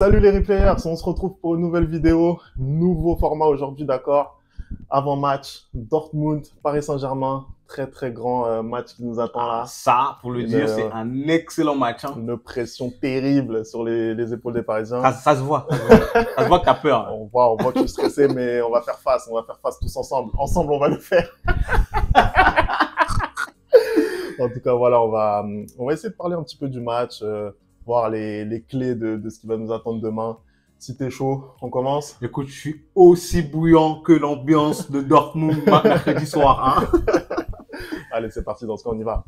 Salut les replayers, on se retrouve pour une nouvelle vidéo, nouveau format aujourd'hui, d'accord. Avant match, Dortmund, Paris Saint-Germain, très grand match qui nous attend là. Ça, pour le dire, c'est un excellent match. Une pression terrible sur les épaules des Parisiens. Ça se voit, ça se voit que t'as peur. On voit que tu es stressé, mais on va faire face tous ensemble. Ensemble, on va le faire. En tout cas, voilà, on va essayer de parler un petit peu du match, voir les clés de ce qui va nous attendre demain. Si t'es chaud, on commence. Écoute, je suis aussi bouillant que l'ambiance de Dortmund mercredi soir. Hein. Allez, c'est parti, dans ce cas, on y va.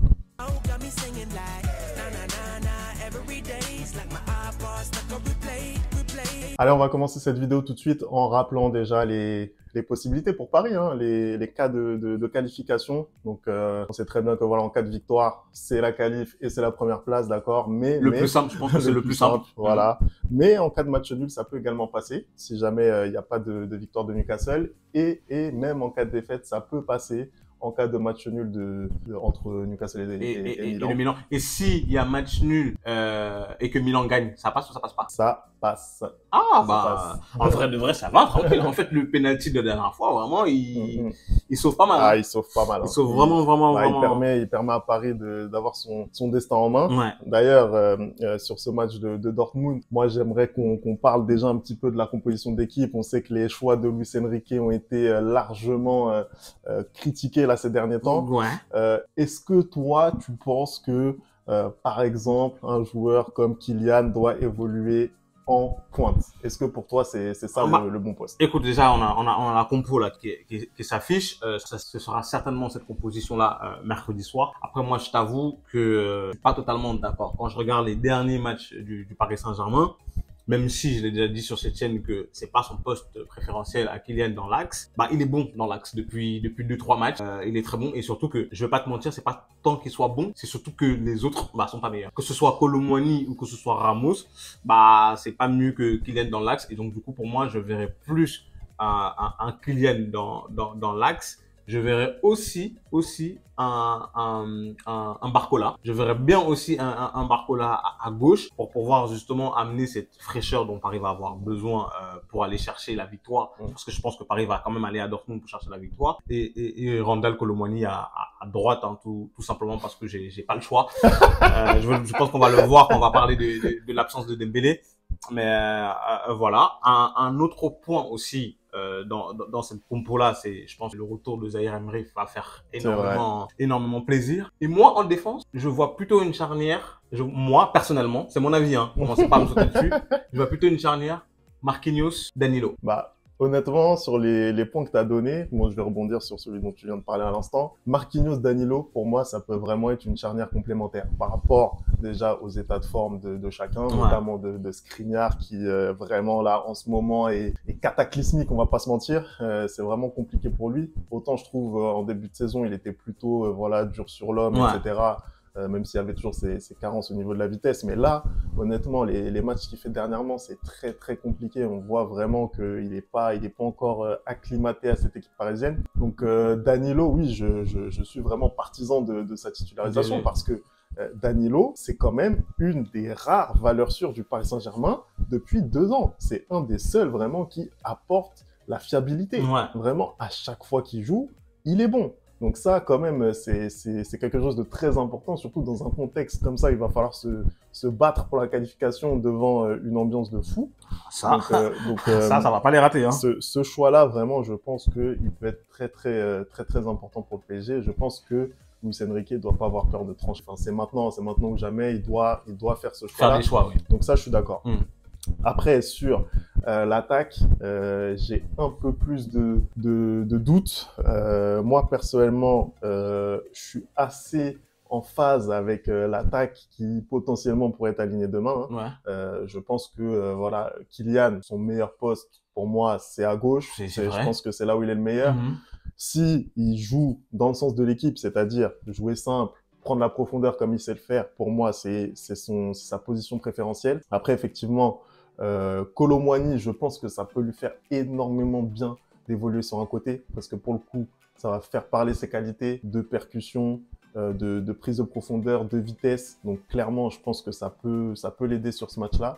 Allez, on va commencer cette vidéo tout de suite en rappelant déjà les possibilités pour Paris, hein, les cas de qualification. Donc, on sait très bien que voilà, en cas de victoire, c'est la qualif et c'est la première place, d'accord. Plus simple, je pense que c'est le plus simple. Voilà. Mais en cas de match nul, ça peut également passer si jamais il n'y a pas de victoire de Newcastle. Et même en cas de défaite, ça peut passer en cas de match nul entre Newcastle et Milan. Et Milan. Et s'il y a match nul et que Milan gagne, ça passe ou ça passe pas? Ça passe. Ah, bah, en vrai de vrai, ça va, tranquille. En fait, le penalty de la dernière fois, vraiment, il sauve pas mal. Ah, il sauve pas mal. Il sauve vraiment. Il permet à Paris d'avoir son destin en main. Ouais. D'ailleurs, sur ce match de Dortmund, moi, j'aimerais qu'on parle déjà un petit peu de la composition d'équipe. On sait que les choix de Luis Enrique ont été largement critiqués là ces derniers temps. Ouais. Est-ce que toi, tu penses que, par exemple, un joueur comme Kylian doit évoluer en pointe? Est-ce que pour toi, c'est ça le bon poste? Écoute, déjà, on a la compo là qui s'affiche. Ce sera certainement cette composition-là mercredi soir. Après, moi, je t'avoue que je suis pas totalement d'accord. Quand je regarde les derniers matchs du Paris Saint-Germain, même si je l'ai déjà dit sur cette chaîne que c'est pas son poste préférentiel à Kylian dans l'axe, bah il est bon dans l'axe depuis 2-3 matchs. Il est très bon et surtout que je vais pas te mentir, c'est pas tant qu'il soit bon, c'est surtout que les autres sont pas meilleurs. Que ce soit Kolo Muani ou que ce soit Ramos, bah c'est pas mieux que Kylian dans l'axe et donc du coup pour moi je verrais plus un Kylian dans l'axe. Je verrais aussi un Barcola. Je verrais bien aussi un Barcola à gauche pour pouvoir justement amener cette fraîcheur dont Paris va avoir besoin pour aller chercher la victoire. Parce que je pense que Paris va quand même aller à Dortmund pour chercher la victoire. Et Randal Kolo Muani à droite, hein, tout simplement parce que j'ai pas le choix. Je pense qu'on va le voir quand on va parler de l'absence de Dembélé. Mais voilà. Un autre point aussi dans cette compo-là, c'est, je pense, que le retour de Zahir Emery va faire énormément plaisir. Et moi, en défense, je vois plutôt une charnière. Moi, personnellement, c'est mon avis, hein. Commencez pas à me sauter dessus. Je vois plutôt une charnière Marquinhos, Danilo. Bah, honnêtement, sur les points que tu as donnés, moi je vais rebondir sur celui dont tu viens de parler à l'instant. Marquinhos, Danilo, pour moi, ça peut vraiment être une charnière complémentaire par rapport déjà aux états de forme de chacun, notamment de Skriniar qui vraiment là en ce moment est cataclysmique, on va pas se mentir. C'est vraiment compliqué pour lui. Autant je trouve en début de saison, il était plutôt voilà dur sur l'homme, etc. Même s'il y avait toujours ces carences au niveau de la vitesse. Mais là, honnêtement, les matchs qu'il fait dernièrement, c'est très compliqué. On voit vraiment qu'il n'est pas encore acclimaté à cette équipe parisienne. Donc Danilo, oui, je suis vraiment partisan de sa titularisation parce que Danilo, c'est quand même une des rares valeurs sûres du Paris Saint-Germain depuis 2 ans. C'est un des seuls vraiment qui apporte la fiabilité. Vraiment, à chaque fois qu'il joue, il est bon. Donc ça, quand même, c'est quelque chose de très important, surtout dans un contexte comme ça. Il va falloir se battre pour la qualification devant une ambiance de fou. Ça va pas les rater. Hein. Ce choix-là, vraiment, je pense qu'il peut être très important pour le PSG. Je pense que Luis Enrique ne doit pas avoir peur de trancher. Enfin, c'est maintenant ou jamais. Il doit faire ce choix-là. Faire des choix, oui. Donc ça, je suis d'accord. Après, sur l'attaque, j'ai un peu plus de doutes. Moi, personnellement, je suis assez en phase avec l'attaque qui potentiellement pourrait être alignée demain. Hein. Je pense que voilà, Kylian, son meilleur poste pour moi, c'est à gauche. Je pense que c'est là où il est le meilleur. Si il joue dans le sens de l'équipe, c'est-à-dire jouer simple, prendre la profondeur comme il sait le faire, pour moi, c'est sa position préférentielle. Après, effectivement, Kolo Muani, je pense que ça peut lui faire énormément bien d'évoluer sur un côté, parce que pour le coup, ça va faire parler ses qualités de percussion, de prise de profondeur, de vitesse. Donc clairement, je pense que ça peut l'aider sur ce match-là.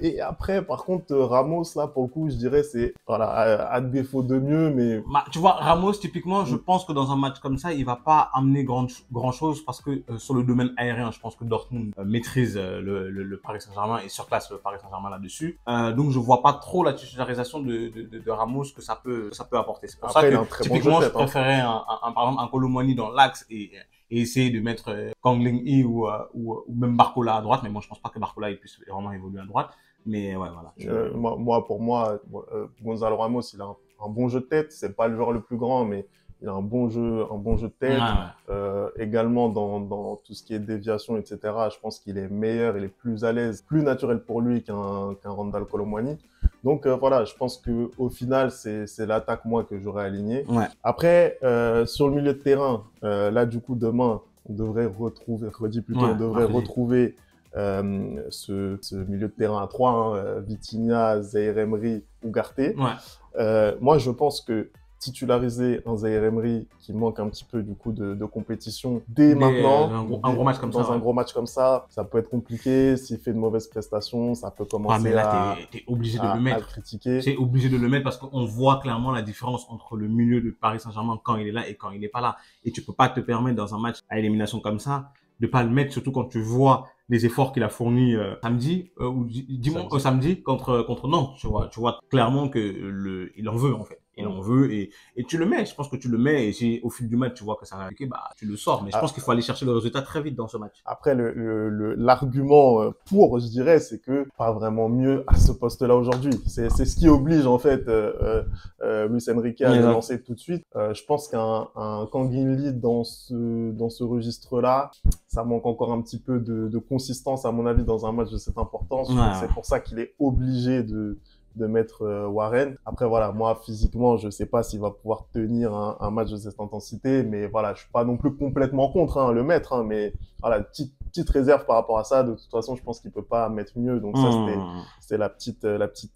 Et après, par contre, Ramos, là, pour le coup, je dirais, c'est, voilà, à défaut de mieux, mais... Bah, tu vois, Ramos, typiquement, je pense que dans un match comme ça, il va pas amener grand chose parce que sur le domaine aérien, je pense que Dortmund maîtrise le Paris Saint-Germain et surclasse le Paris Saint-Germain là-dessus. Donc, je vois pas trop la titularisation de Ramos que ça peut apporter. C'est pour Après, ça il a que, un très bon jeu typiquement, de je tête, hein. préférais par exemple, un Kolo Muani dans l'axe et essayer de mettre Kang Ling-hee ou même Barcola à droite. Mais moi, je pense pas que Barcola il puisse vraiment évoluer à droite. Mais ouais, voilà. Pour moi, Gonzalo Ramos, il a un bon jeu de tête. C'est pas le joueur le plus grand, mais il a un bon jeu de tête. Également dans tout ce qui est déviation, etc. Je pense qu'il est meilleur, il est plus à l'aise, plus naturel pour lui qu'un Randal Kolo Muani. Donc voilà, je pense que au final, c'est l'attaque moi que j'aurais aligné. Ouais. Après, sur le milieu de terrain, là du coup demain, on devrait retrouver, on devrait retrouver ce milieu de terrain à 3, hein, Vitinha, Zaïre Emery, Ugarte. Moi, je pense que titulariser un Zaïre Emery qui manque un petit peu du coup de compétition dès maintenant, un gros match comme dans ça, un gros match comme ça peut être compliqué. S'il fait de mauvaises prestations, ça peut commencer mais là, t'es obligé de le mettre. À le critiquer. C'est obligé de le mettre parce qu'on voit clairement la différence entre le milieu de Paris Saint-Germain quand il est là et quand il n'est pas là. Et tu peux pas te permettre dans un match à élimination comme ça de pas le mettre, surtout quand tu vois les efforts qu'il a fournis samedi ou samedi contre Nantes. Tu vois clairement que il en veut en fait. Il en veut et tu le mets. Je pense que tu le mets et si au fil du match tu vois que ça va appliquer, bah tu le sors. Mais je pense qu'il faut aller chercher le résultat très vite dans ce match. Après l'argument pour, je dirais, c'est que pas vraiment mieux à ce poste-là aujourd'hui. C'est ce qui oblige en fait Luis Enrique à le lancer tout de suite. Je pense qu'un Kang In-lee dans ce registre-là, ça manque encore un petit peu de consistance à mon avis dans un match de cette importance. C'est pour ça qu'il est obligé de mettre Warren. Après voilà, moi physiquement, je sais pas s'il va pouvoir tenir un match de cette intensité, mais voilà, je suis pas non plus complètement contre le mettre, mais voilà, petite réserve par rapport à ça. De toute façon, je pense qu'il peut pas mettre mieux, donc ça c'était la petite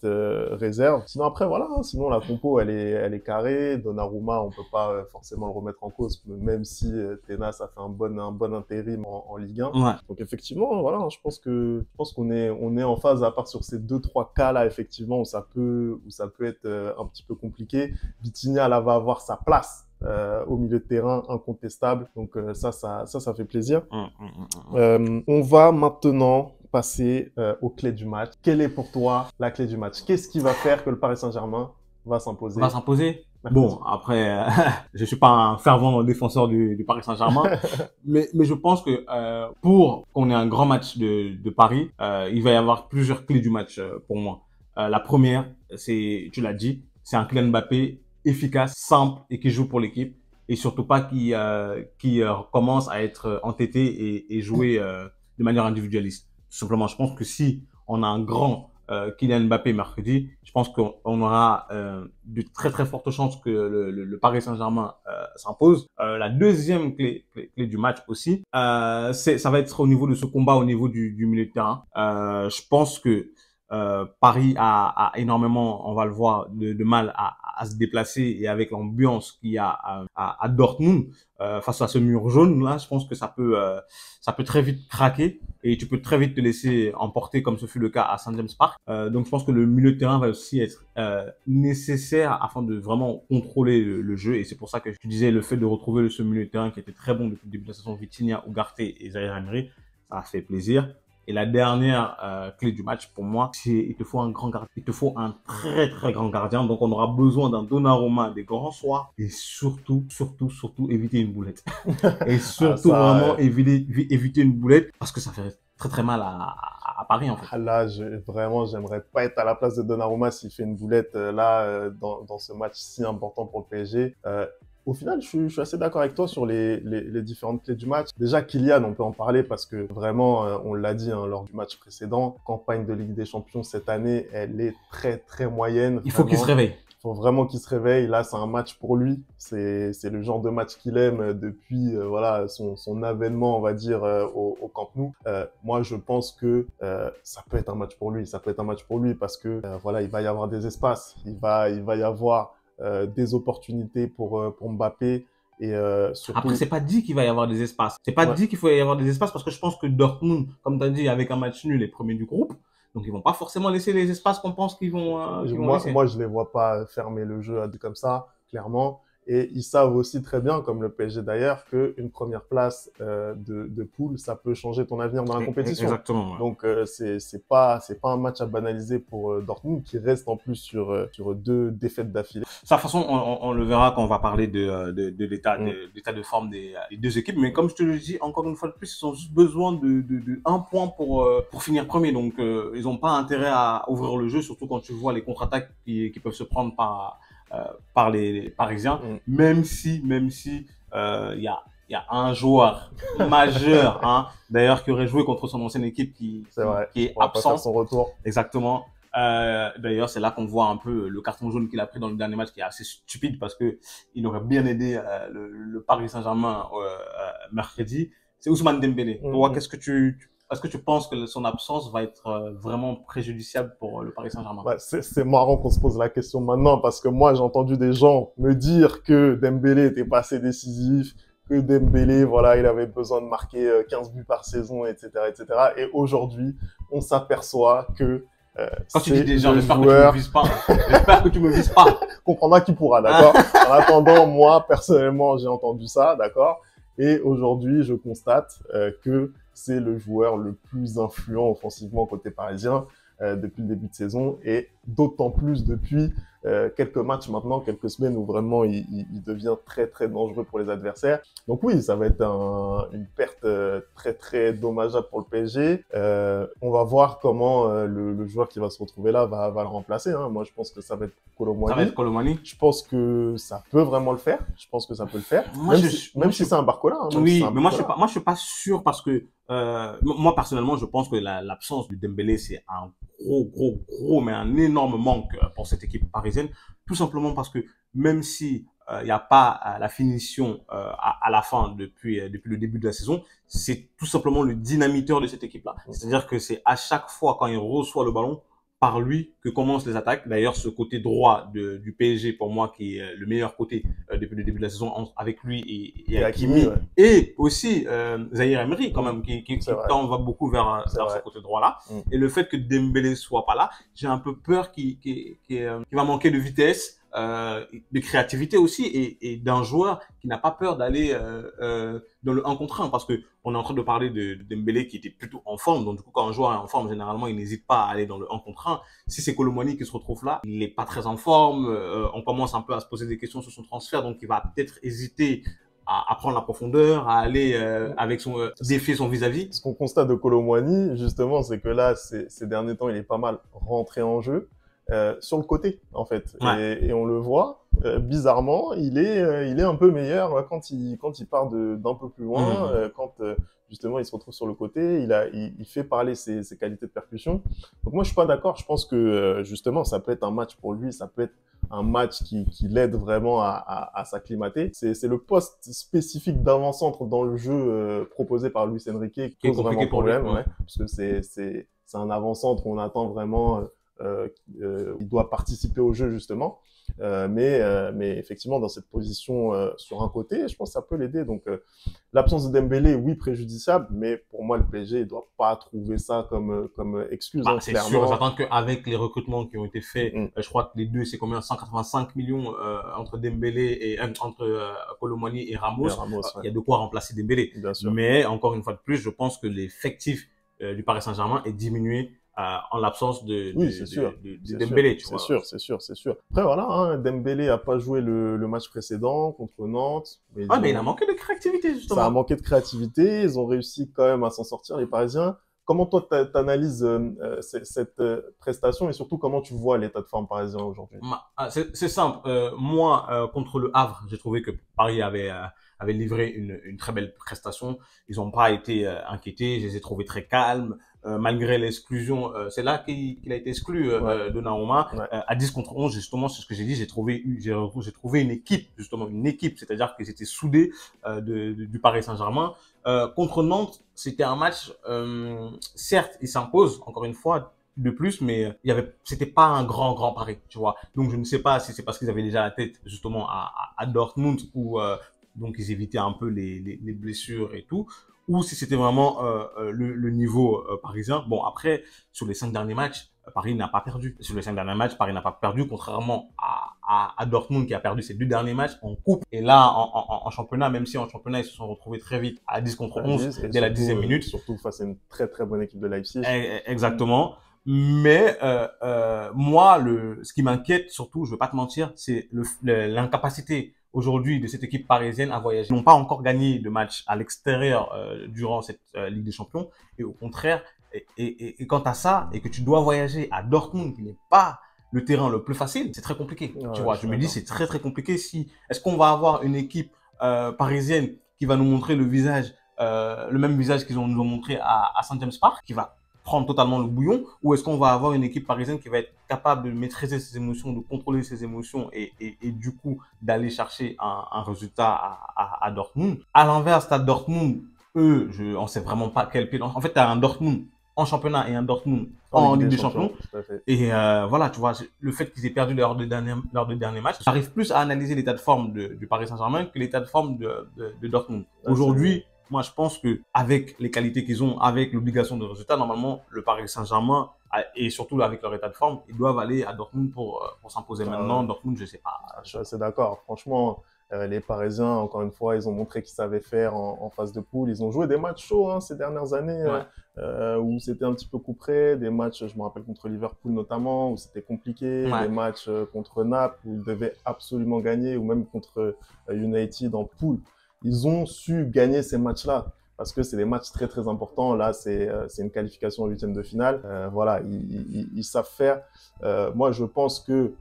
réserve. Sinon après voilà, sinon la compo elle est carrée. Donnarumma, on peut pas forcément le remettre en cause, même si Tenas a fait un bon intérim en Ligue 1. Donc effectivement voilà, je pense qu'on est en phase, à part sur ces 2-3 cas là effectivement où ça peut être un petit peu compliqué. Vitinha là va avoir sa place au milieu de terrain incontestable, donc ça fait plaisir. On va maintenant passer aux clés du match. Quelle est pour toi la clé du match? Qu'est-ce qui va faire que le Paris Saint-Germain va s'imposer? Bon, après, je suis pas un fervent défenseur du Paris Saint-Germain, mais je pense que pour qu'on ait un grand match de Paris, il va y avoir plusieurs clés du match pour moi. La première, tu l'as dit, c'est un Kylian Mbappé efficace, simple et qui joue pour l'équipe et surtout pas qui commence à être entêté et jouer de manière individualiste. Tout simplement, je pense que si on a un grand Kylian Mbappé mercredi, je pense qu'on aura de très très fortes chances que le Paris Saint-Germain s'impose. La deuxième clé du match aussi, ça va être au niveau de ce combat, au niveau du milieu de terrain. Je pense que Paris a énormément, on va le voir, de mal à se déplacer et avec l'ambiance qu'il y a à Dortmund face à ce mur jaune là, je pense que ça peut très vite craquer et tu peux très vite te laisser emporter comme ce fut le cas à St James Park. Donc je pense que le milieu de terrain va aussi être nécessaire afin de vraiment contrôler le jeu et c'est pour ça que je disais le fait de retrouver ce milieu de terrain qui était très bon depuis le début de la saison, Vitinha, Ugarte et Zaïre Emery, ça a fait plaisir. Et la dernière clé du match pour moi, c'est il te faut un grand gardien. Il te faut un très très grand gardien. Donc on aura besoin d'un Donnarumma des grands soirs et surtout éviter une boulette. Et surtout vraiment éviter une boulette parce que ça fait très très mal à Paris en fait. Là, j'aimerais pas être à la place de Donnarumma s'il fait une boulette dans ce match si important pour le PSG. Au final, je suis assez d'accord avec toi sur les différentes clés du match. Déjà, Kylian, on peut en parler parce que vraiment, on l'a dit lors du match précédent, campagne de Ligue des Champions cette année, elle est très très moyenne. Il faut qu'il se réveille. Il faut vraiment qu'il se réveille. Là, c'est un match pour lui. C'est le genre de match qu'il aime depuis voilà son avènement, on va dire, au Camp Nou. Moi, je pense que ça peut être un match pour lui. Ça peut être un match pour lui parce que voilà, il va y avoir des espaces. Il va y avoir des opportunités pour Mbappé Et Après, surtout, c'est pas dit qu'il va y avoir des espaces. C'est pas ouais. dit qu'il faut y avoir des espaces parce que je pense que Dortmund, comme tu as dit, avec un match nul, est premier du groupe. Donc, ils vont pas forcément laisser les espaces qu'on pense qu'ils vont laisser. Moi, je les vois pas fermer le jeu comme ça, clairement. Et ils savent aussi très bien, comme le PSG d'ailleurs, qu'une première place de poule, ça peut changer ton avenir dans la compétition. Exactement. Ouais. Donc, c'est pas un match à banaliser pour Dortmund, qui reste en plus sur 2 défaites d'affilée. Ça, de toute façon, on le verra quand on va parler de l'état de forme des deux équipes. Mais comme je te le dis, encore une fois de plus, ils ont juste besoin de un point pour finir premier. Donc, ils n'ont pas intérêt à ouvrir le jeu, surtout quand tu vois les contre-attaques qui peuvent se prendre par les Parisiens. Même si il y a un joueur majeur, hein, d'ailleurs, qui aurait joué contre son ancienne équipe qui est absent. Faire son retour. Exactement. D'ailleurs, c'est là qu'on voit un peu le carton jaune qu'il a pris dans le dernier match, qui est assez stupide parce que il aurait bien aidé le Paris Saint-Germain mercredi. C'est Ousmane Dembélé. Toi, est-ce que tu penses que son absence va être vraiment préjudiciable pour le Paris Saint-Germain? Ouais, c'est marrant qu'on se pose la question maintenant parce que moi, j'ai entendu des gens me dire que Dembélé était pas assez décisif, que Dembélé, voilà, il avait besoin de marquer 15 buts par saison, etc., etc. Et aujourd'hui, on s'aperçoit que quand tu dis des gens, j'espère que tu me vises pas. J'espère que tu me vises pas. Comprendra qui pourra, d'accord? En attendant, moi, personnellement, j'ai entendu ça, d'accord? Et aujourd'hui, je constate que c'est le joueur le plus influent offensivement côté parisien depuis le début de saison et d'autant plus depuis quelques matchs maintenant, quelques semaines où vraiment il devient très très dangereux pour les adversaires. Donc oui, ça va être une perte très très dommageable pour le PSG. On va voir comment le joueur qui va se retrouver là va le remplacer. Hein. Moi, je pense que ça va être Kolo Ça va être Colomani. Je pense que ça peut vraiment le faire. Je pense que ça peut le faire. Même si c'est un Barcola. Hein, oui, mais moi je suis pas sûr parce que moi personnellement, je pense que l'absence du Dembélé c'est un gros, mais un énorme manque pour cette équipe parisienne. Tout simplement parce que même si il n'y a pas la finition à la fin depuis le début de la saison, c'est tout simplement le dynamiteur de cette équipe-là. C'est-à-dire que c'est à chaque fois quand il reçoit le ballon, par lui que commencent les attaques. D'ailleurs, ce côté droit du PSG, pour moi, qui est le meilleur côté depuis le début de la saison, avec lui et Hakimi. Ouais. Et aussi Zahir Emery, quand même, qui va beaucoup vers ce côté droit-là. Et le fait que Dembélé soit pas là, j'ai un peu peur qu'il va manquer de vitesse, de créativité aussi, et d'un joueur qui n'a pas peur d'aller dans le 1 contre 1, parce que on est en train de parler de Dembélé qui était plutôt en forme. Donc du coup, quand un joueur est en forme, généralement, il n'hésite pas à aller dans le 1 contre 1. Si c'est Kolo Muani qui se retrouve là, il n'est pas très en forme. On commence un peu à se poser des questions sur son transfert, donc il va peut-être hésiter à prendre la profondeur, à aller avec défier son vis-à-vis. Ce qu'on constate de Kolo Muani, justement, c'est que là, ces derniers temps, il est pas mal rentré en jeu. Sur le côté en fait, et on le voit bizarrement, il est un peu meilleur quand il part d'un peu plus loin, quand justement il se retrouve sur le côté, il fait parler ses qualités de percussion. Donc moi je suis pas d'accord, je pense que justement ça peut être un match pour lui, ça peut être un match qui l'aide vraiment à s'acclimater. C'est le poste spécifique d'avant-centre dans le jeu proposé par Luis Enrique qui pose vraiment problème, parce que c'est un avant-centre où on attend vraiment il doit participer au jeu justement, mais effectivement dans cette position sur un côté, je pense que ça peut l'aider. Donc l'absence de Dembélé, oui, préjudiciable, mais pour moi le PSG il doit pas trouver ça comme excuse. Bah, c'est sûr, j'attends qu'avec les recrutements qui ont été faits, je crois que les deux c'est combien, 185 millions entre Dembélé et entre Kolo Muani et Ramos, il y a de quoi remplacer Dembélé. Mais encore une fois de plus, je pense que l'effectif du Paris Saint-Germain est diminué en l'absence de Dembélé. C'est sûr. Après, voilà, hein, Dembélé a pas joué le match précédent contre Nantes. Mais il a manqué de créativité, justement. Ça a manqué de créativité. Ils ont réussi quand même à s'en sortir, les Parisiens. Comment toi, t'analyses cette prestation et surtout comment tu vois l'état de forme parisien aujourd'hui? C'est simple. Moi, contre le Havre, j'ai trouvé que Paris avait livré une très belle prestation. Ils n'ont pas été inquiétés. Je les ai trouvés très calmes. Malgré l'exclusion, c'est là qu'il a été exclu de Naoma à 10 contre 11, justement, c'est ce que j'ai dit, j'ai trouvé une équipe, justement, c'est-à-dire qu'ils étaient soudés du Paris Saint-Germain. Contre Nantes, c'était un match, certes, il s'impose, encore une fois, de plus, mais c'était pas un grand pari, tu vois. Donc je ne sais pas si c'est parce qu'ils avaient déjà la tête, justement, à Dortmund ou donc ils évitaient un peu les blessures et tout, ou si c'était vraiment le niveau parisien. Bon, après, sur les 5 derniers matchs, Paris n'a pas perdu. Sur les 5 derniers matchs, Paris n'a pas perdu, contrairement à Dortmund qui a perdu ses 2 derniers matchs en coupe. Et là, en championnat, même si en championnat, ils se sont retrouvés très vite à 10 contre 11 dès la 10e minute. Surtout face à une très très bonne équipe de Leipzig. Exactement. Mais moi, ce qui m'inquiète surtout, je veux pas te mentir, c'est l'incapacité aujourd'hui de cette équipe parisienne à voyager. Ils n'ont pas encore gagné de match à l'extérieur durant cette Ligue des Champions. Et au contraire, et quant à ça, et que tu dois voyager à Dortmund, qui n'est pas le terrain le plus facile, c'est très compliqué. Ouais, tu vois, je me dis, c'est très très compliqué. Est-ce qu'on va avoir une équipe parisienne qui va nous montrer le même visage qu'ils nous ont montré à St. James Park, qui va prendre totalement le bouillon, ou est-ce qu'on va avoir une équipe parisienne qui va être capable de maîtriser ses émotions, de contrôler ses émotions et du coup d'aller chercher un résultat à Dortmund. À l'inverse, à Dortmund, eux, on sait vraiment pas quel pied. En fait, tu as un Dortmund en championnat et un Dortmund en Ligue des Champions. Et voilà, tu vois, le fait qu'ils aient perdu leurs deux derniers matchs, j'arrive plus à analyser l'état de forme du Paris Saint-Germain que l'état de forme de Dortmund. Aujourd'hui, moi, je pense que avec les qualités qu'ils ont, avec l'obligation de résultat, normalement, le Paris Saint-Germain, et surtout avec leur état de forme, ils doivent aller à Dortmund pour s'imposer maintenant. Dortmund, je sais pas. Je suis assez d'accord. Franchement, les Parisiens, encore une fois, ils ont montré qu'ils savaient faire en phase de poule. Ils ont joué des matchs chauds ces dernières années, où c'était un petit peu couperé. Des matchs, je me rappelle, contre Liverpool notamment, où c'était compliqué. Des matchs contre Naples, où ils devaient absolument gagner, ou même contre United en poule. Ils ont su gagner ces matchs-là parce que c'est des matchs très très importants. Là, c'est une qualification en huitième de finale. Voilà, ils savent faire. Moi, je pense que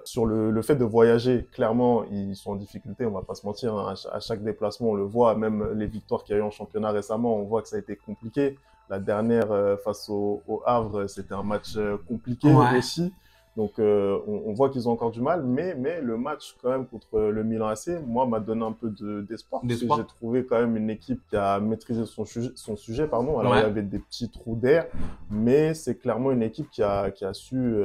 sur le fait de voyager, clairement, ils sont en difficulté. On va pas se mentir. Hein, à chaque déplacement, on le voit. Même les victoires qu'il y a eu en championnat récemment, on voit que ça a été compliqué. La dernière face au Havre, c'était un match compliqué aussi. Donc, on voit qu'ils ont encore du mal, mais le match quand même contre le Milan AC, moi, m'a donné un peu d'espoir. Parce que j'ai trouvé quand même une équipe qui a maîtrisé son sujet, pardon. Alors, il y avait des petits trous d'air, mais c'est clairement une équipe qui a su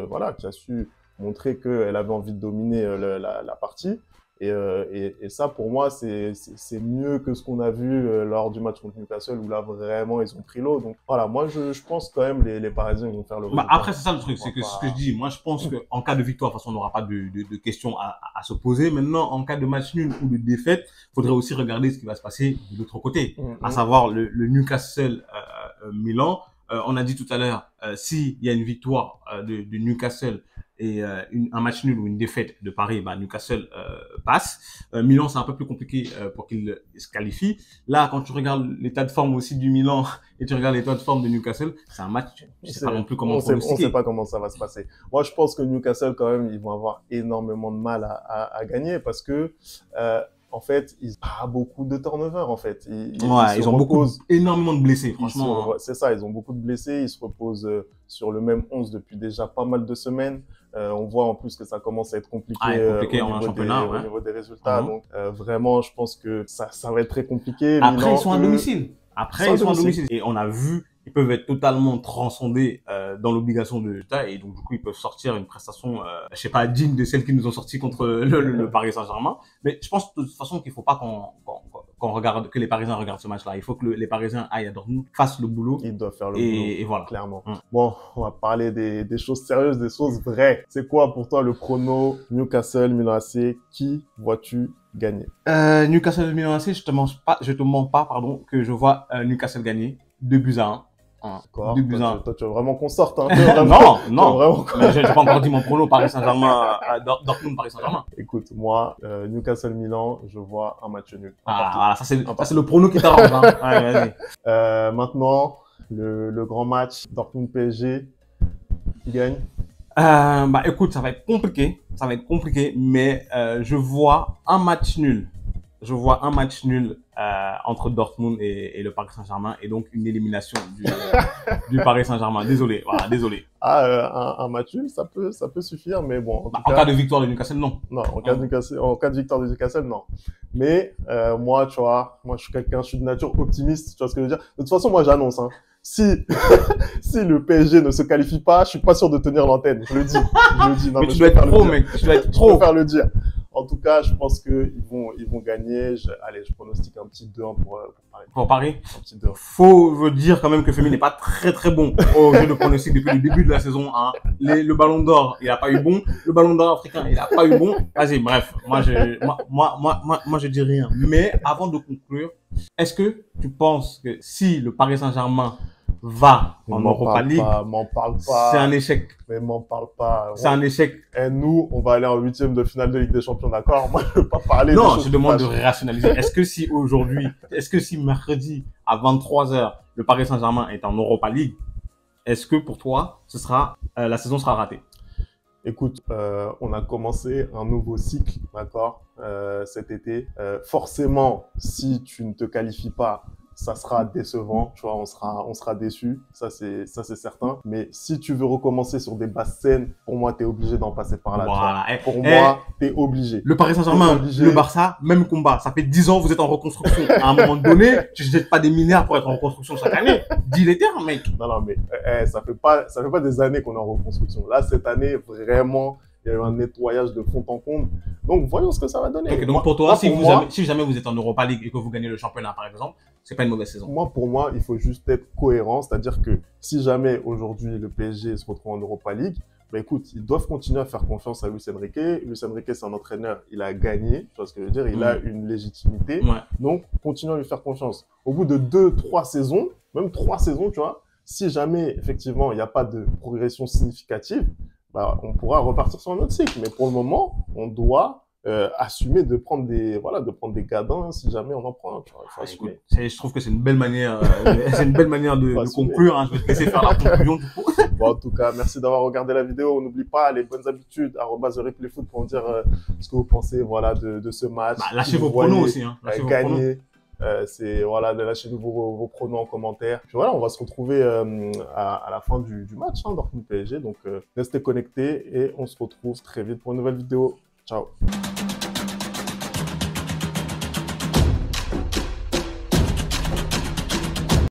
montrer qu'elle avait envie de dominer la partie. Et ça, pour moi, c'est mieux que ce qu'on a vu lors du match contre Newcastle, où là, vraiment, ils ont pris l'eau. Donc, voilà, moi, je pense quand même les Parisiens vont faire le résultat. Après, c'est ça le truc, c'est que ce que je dis, moi, je pense qu'en cas de victoire, de toute façon, on n'aura pas de questions à se poser. Maintenant, en cas de match nul ou de défaite, il faudrait aussi regarder ce qui va se passer de l'autre côté, à savoir le Newcastle-Milan. On a dit tout à l'heure, s'il y a une victoire de Newcastle et un match nul ou une défaite de Paris, Newcastle passe. Milan, c'est un peu plus compliqué pour qu'il se qualifie. Là, quand tu regardes l'état de forme aussi du Milan et tu regardes l'état de forme de Newcastle, c'est un match, je sais pas non plus comment on sait pas comment ça va se passer. Moi, je pense que Newcastle, quand même, ils vont avoir énormément de mal à gagner parce que en fait, ils n'ont pas beaucoup de turnover, en fait. Ils ont énormément de blessés, franchement. C'est ça, ils ont beaucoup de blessés. Ils se reposent sur le même 11 depuis déjà pas mal de semaines. On voit en plus que ça commence à être compliqué, au niveau des résultats. Donc, vraiment, je pense que ça va être très compliqué. Après, ils sont à domicile. Et on a vu, ils peuvent être totalement transcendés dans l'obligation de résultat et donc du coup ils peuvent sortir une prestation, je sais pas, digne de celle qu'ils nous ont sorti contre le Paris Saint-Germain. Mais je pense de toute façon qu'il faut pas qu'on regarde, que les Parisiens regardent ce match-là. Il faut que les Parisiens aillent à Dortmund, fassent le boulot. Ils doivent faire le boulot. Et voilà. Clairement. Bon, on va parler des choses sérieuses, des choses vraies. C'est quoi pour toi le prono Newcastle, Milan AC? Qui vois-tu gagner? Newcastle, Milan AC, je te mens pas, que je vois Newcastle gagner 2-1. Toi, tu veux vraiment qu'on sorte, hein? Non. Mais j'ai pas encore dit mon prono Paris Saint-Germain, Dortmund, Paris Saint-Germain. Écoute, moi, Newcastle, Milan, je vois un match nul. Voilà, ça c'est le prono qui t'arrange, hein. Ouais, vas-y. Maintenant, le grand match Dortmund PSG, qui gagne? Écoute, ça va être compliqué, mais je vois un match nul. Entre Dortmund et le Paris Saint-Germain et donc une élimination du Paris Saint-Germain. Désolé. Un match nul, ça peut suffire, mais bon. En cas de victoire de Newcastle, non. Non, en cas de victoire de Newcastle, non. Mais moi, tu vois, je suis de nature optimiste, tu vois ce que je veux dire. De toute façon, moi, j'annonce, hein. Si le PSG ne se qualifie pas, je suis pas sûr de tenir l'antenne. Je le dis. Non, mais tu dois être pro, mec. Tu dois être pro. Je préfère le dire. En En tout cas, je pense qu'ils vont gagner. Allez, je pronostique un petit 2-1 pour Paris. Pour Paris, Un petit 2-1. faut dire quand même que Femi n'est pas très bon au jeu de pronostic depuis le début de la saison 1. Le ballon d'or, il a pas eu bon. Le ballon d'or africain, il a pas eu bon. Vas-y, bref. Moi, je dis rien. Mais avant de conclure, est-ce que tu penses que si le Paris Saint-Germain va en Europa League, m'en parle pas. c'est un échec? Mais m'en parle pas. C'est un échec. Et nous, on va aller en 8e de finale de Ligue des Champions, d'accord? Moi, je veux pas parler. Non, je demande de rationaliser. Est-ce que si mercredi à 23h, le Paris Saint-Germain est en Europa League, est-ce que pour toi, la saison sera ratée? Écoute, on a commencé un nouveau cycle, d'accord, cet été. Forcément, si tu ne te qualifies pas, ça sera décevant, tu vois, on sera déçu, ça c'est certain. Mais si tu veux recommencer sur des bases saines, pour moi, t'es obligé d'en passer par là. Voilà. Pour moi, t'es obligé. Le Paris Saint-Germain, le Barça, même combat. Ça fait 10 ans que vous êtes en reconstruction. À un moment donné, tu ne jettes pas des milliards pour être en reconstruction chaque année. Dis les termes, mec. Non, mais ça fait pas des années qu'on est en reconstruction. Là, cette année, vraiment, il y a eu un nettoyage de fond en comble. Donc, voyons ce que ça va donner. Okay, donc, pour toi, si jamais vous êtes en Europa League et que vous gagnez le championnat, par exemple, c'est pas une mauvaise saison. Pour moi, il faut juste être cohérent. C'est-à-dire que si jamais aujourd'hui le PSG se retrouve en Europa League, bah écoute, ils doivent continuer à faire confiance à Luis Enrique. Luis Enrique, c'est un entraîneur, il a gagné, tu vois ce que je veux dire, il a une légitimité. Ouais. Donc, continuons à lui faire confiance. Au bout de 2-3 saisons, même 3 saisons, tu vois, si jamais, effectivement, il n'y a pas de progression significative, bah, on pourra repartir sur un autre cycle. Mais pour le moment, on doit assumer de prendre des gadins si jamais on en prend un. Tu vois, il faut assumer. Je trouve que c'est une belle manière, de conclure. Hein. Je vais te laisser faire la conclusion du coup. Bon, en tout cas, merci d'avoir regardé la vidéo. N'oublie pas les bonnes habitudes, @replayfoot pour me dire ce que vous pensez, voilà, de ce match. Bah, lâchez vos pronos aussi, hein. Gagner. Lâchez-nous vos pronos en commentaire. Puis voilà, on va se retrouver à la fin du match, Dortmund PSG. Donc, restez connectés et on se retrouve très vite pour une nouvelle vidéo. Ciao.